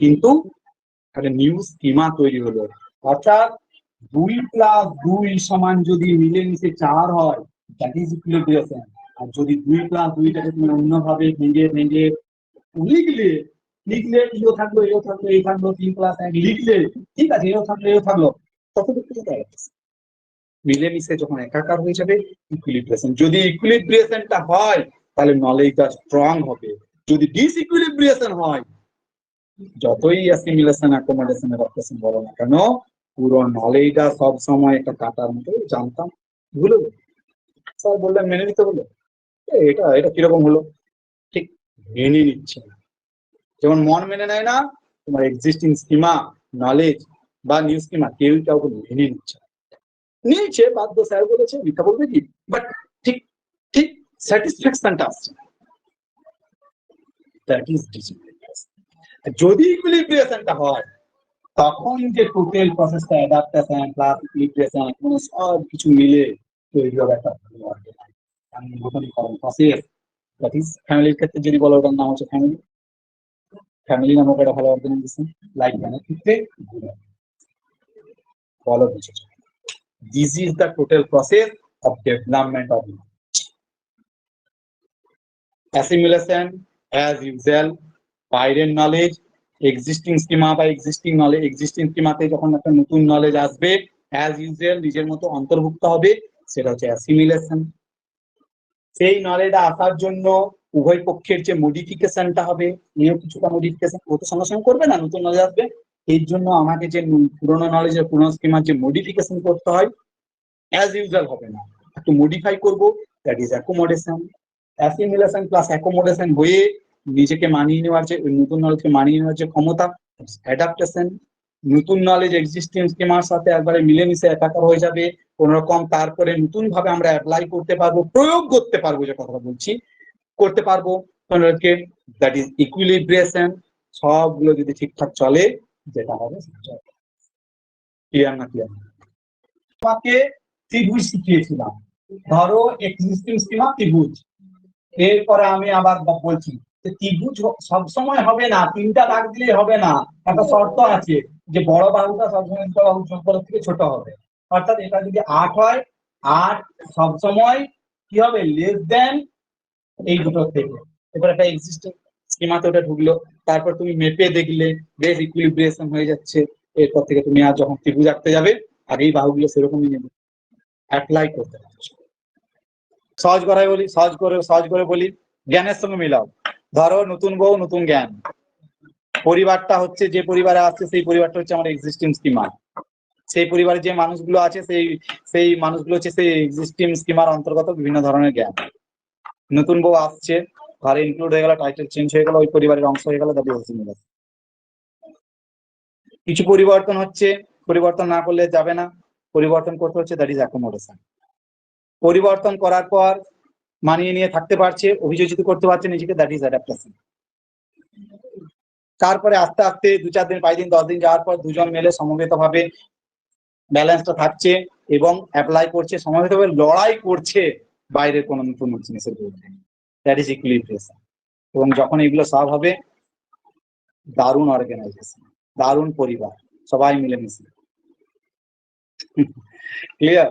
কিন্তু একটা নিউ স্কিমা তৈরি হলো, অর্থাৎ 2+2 সমান যদি মিলেমিশে 4 হয়, দ্যাট ইজ ইকুইলিব্রিয়াম। আর যদি 2+2টাকে তুমি অন্যভাবে ভেঙে ভেঙে লিখলে লিখলে ইও থাকলো এও থাকলো এই থাকলো 3+1 লিখলে, ঠিক আছে, এও থাকলো এও থাকলো, ততটুকু মিলেমিশে যখন একাকার হয়ে যাবে ইকুইলিব্রিয়াম। যদি ইকুইলিব্রিয়ামটা হয় তাহলে নলেজটা স্ট্রং হবে। যদি ডিসইকুইলিব্রিয়াম হয়, যতই অ্যাসিমিলেশন অ্যাকোমোডেশন অপারেশন বলো না কেন, পুরো নলেজটা সব সময় একটা কাটার মতো জানতাম, ভুলে স্যার বললেন মেনে নিতে হলো, এটা এটা কিরকম হলো, ঠিক মেনে নিচ্ছে না। যেমন মন মেনে নেয় না তোমার এক্সিস্টিং স্কিমা, নলেজ বা নিউ স্কিমা, কেউ কাউকে মেনে নিচ্ছে না। নিয়েছে বাধ্য, স্যার বলেছে, মিথ্যা বলবে কি, বাট ঠিক ঠিক স্যাটিসফ্যাকশনটা আসছে। That is discipline. যদি ইকুইলিব্রিয়ামটা হয়, তখন যে টোটাল প্রসেসটা অ্যাডাপ্টেশন প্লাস ইকুইলিব্রিয়াম মানে সব কিছু মিলে তৈরি হবে একটা ভালো অর্গানাইজেশন প্রসেস। দ্যাট ইজ ফ্যামিলির ক্ষেত্রে যদি বলো, ওটার নাম হচ্ছে ফ্যামিলি। ফ্যামিলি নামক একটা ভালো অর্গানাইজেশন, লাইক ম্যানের ক্ষেত্রে বলো বুঝেছো। This is the total process of development of assimilation as usual, বাইরের নলেজ এক্সিস্টিং স্কিমা বা এক্সিস্টিং নলেজ, এক্সিস্টিং স্কিমাতে যখন একটা নতুন নলেজ আসবে অ্যাজ ইউজুয়াল নিজের মতো অন্তর্ভুক্ত হবে, সেটা হচ্ছে অ্যাসিমিলেশন। সেই নলেজ আসার জন্য উভয় পক্ষের যে মডিফিকেশনটা হবে, নিয়েও কিছুটা মডিফিকেশন ও তো সঙ্গে সঙ্গে করবে না, নতুন নলেজ আসবে, এর জন্য আমাকে যে পুরোনো নলেজের পুরোনো স্কিমার যে মডিফিকেশন করতে হয়, অ্যাজ ইউজুয়াল হবে না, একটু মডিফাই করবো, that is accommodation. Assimilation plus accommodation হয়ে নিজেকে মানিয়ে নেওয়ার যে নতুন নলেজকে মানিয়ে নেওয়ার যে ক্ষমতা, অ্যাডাপ্টেশন। নতুন নলেজ এক্সিস্টিং স্কিমার সাথে একবারে মিলেমিশে একাকার হয়ে যাবে কোন রকম, তারপরে নতুন ভাবে আমরা অ্যাপ্লাই করতে পারবো, প্রয়োগ করতে পারবো, যে কথা বলছি করতে পারবো নলেজকে, দ্যাট ইজ ইকুইলিব্রিয়াম। সবগুলো যদি ঠিকঠাক চলে, যেটা হবে ক্লিয়ার না ক্লিয়ার? তোমাকে ত্রিভুজ শিখিয়েছিলাম, ধরো এক্সিস্টিং স্কিমা ত্রিভুজ, এরপরে আমি আবার বলছি ত্রিভুজ সবসময় হবে না, 3টা দাগ দিলেই হবে না, একটা শর্ত আছে যে বড় বাহুটা সবসময় ছোট বাহু সম্পর্ক থেকে ছোট হবে। অর্থাৎ এটা যদি 8 হয়, 8 সবসময় কি হবে, লেস দেন এই দুটোর থেকে। এবার একটা এক্সিস্টিং স্কিমাতে ওটা ঢুকলো, তারপর তুমি মেপে দেখলে বেশ ইকুইলিব্রিয়াম হয়ে যাচ্ছে, এরপর থেকে তুমি আর যখন ত্রিভুজ আঁকতে যাবে আগেই বাহুগুলো সেরকমই নেবে, অ্যাপ্লাই করতে হবে। সহজ করাই বলি, সহজ করে বলি, জ্ঞানের সঙ্গে মিলাও। ধরো নতুন বউ নতুন জ্ঞান, পরিবারটা হচ্ছে যে পরিবারে আসছে সেই পরিবারটা হচ্ছে আমার এক্সিস্টিং স্কিমার, সেই পরিবারে যে মানুষগুলো আছে সেই মানুষগুলো হচ্ছে সেই এক্সিস্টিং স্কিমার অন্তর্গত বিভিন্ন ধরনের জ্ঞান। নতুন বউ আসছে, ঘরে ইনক্লুড হয়ে গেল, টাইটেল চেঞ্জ হয়ে গেল, ওই পরিবারের অংশ হয়ে গেল, দ্যাট ইজ অ্যাসিমিলেশন। কিছু পরিবর্তন হচ্ছে, পরিবর্তন না করলে যাবে না, পরিবর্তন করতে হচ্ছে, দ্যাট ইজ অ্যাকোমোডেশন। পরিবর্তন করার পর মানিয়ে নিয়ে থাকতে পারছে, অভিযোজিত করতে পারছে নিজেকে, দ্যাট ইজ অ্যাডাপ্টেশন। তারপরে আস্তে আস্তে 2-4 দিন 5 দিন 10 দিন যাওয়ার পর দুজন মিলে সমবেত ভাবে ব্যালেন্সটা থাকছে এবং অ্যাপ্লাই করছে, সমবেত ভাবে লড়াই করছে বাইরের কোনো নতুন জিনিসের বিরুদ্ধে, দ্যাট ইজ ইকুইলিব্রিয়াম। এবং যখন এগুলো সব হবে, দারুণ অর্গানাইজেশন, দারুণ পরিবার, সবাই মিলেমিশে। ক্লিয়ার?